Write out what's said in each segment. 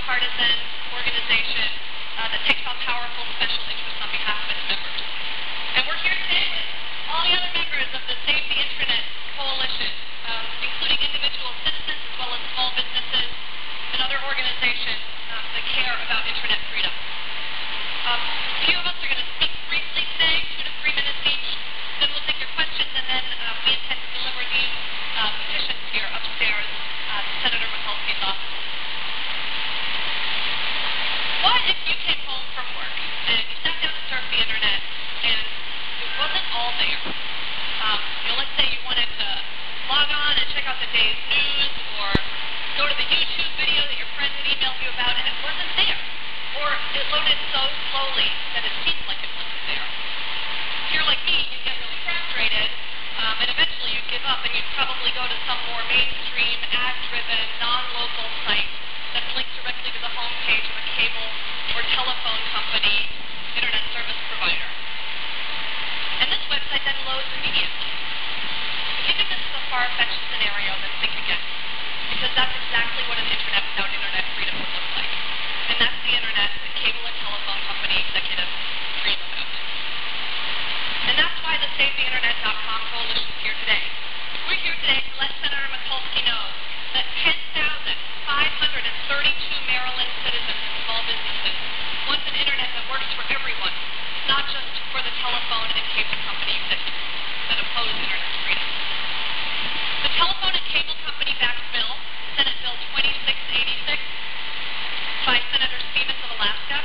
nonpartisan organization that takes on powerful special interests on behalf of its members. And we're here today with all the other members of the Save the Internet Coalition, including individual citizens as well as small businesses and other organizations that care about Internet freedom. A few of us are going to speak briefly today, 2 to 3 minutes each. Then we'll take your questions, and then we intend to deliver these petitions here upstairs to Senator Milkulskis' office. What if you came home from work and you sat down to surf the Internet and it wasn't all there? Let's say you wanted to log on and check out the day's news or go to the YouTube video that your friend had emailed you about and it wasn't there. Or it loaded so slowly that it seemed like it wasn't there. If you're like me, you'd get really frustrated, and eventually you'd give up and you'd probably go to some more mainstream, ad-driven, non-local site that's linked directly to the homepage of a cable or telephone company internet service provider. And this website then loads immediately. If you think this is a far-fetched scenario, then think again. Because that's exactly what an internet without internet freedom would look like. And that's the internet that cable and telephone company executives dream about. And that's why the SaveTheInternet.com coalition is here today. We're here today to let Senator Milkulskis know that 10,532 Maryland citizens and small businesses want an internet that works for everyone, not just for the telephone and cable company executives that oppose internet freedom. The telephone and cable company backed bill, Senate Bill 2686, by Senator Stevens of Alaska,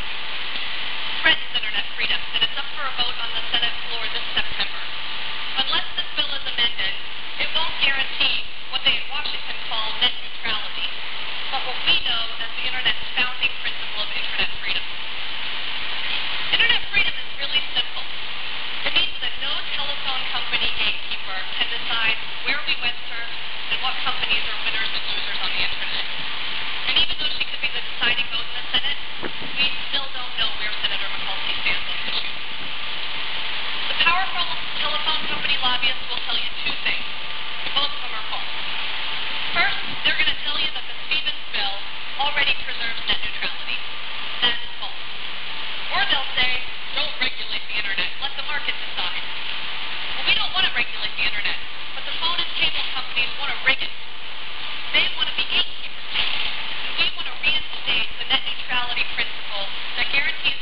threatens internet freedom, and it's up for a vote on the Senate floor this September. Unless this bill is amended, it won't guarantee what they in Washington call net neutrality, but what we know as the internet's founding principle of internet freedom. Internet freedom is really simple. It means that no telephone company gatekeeper can decide where we web surf and what companies are winners and losers on the internet. And even though she could be the deciding vote in the Senate, we still don't know where Senator Milkulskis stands on the issue. The powerful telephone company lobbyists will tell you two things. Both of them are false. First, they're going to tell you that the Stevens bill already preserves net neutrality. That's false. Or they'll say, don't regulate the internet, let the market decide. Well, we don't want to regulate the internet, but the phone and cable companies want to rig it. They want to be gatekeepers. And we want to reinstate the net neutrality principle that guarantees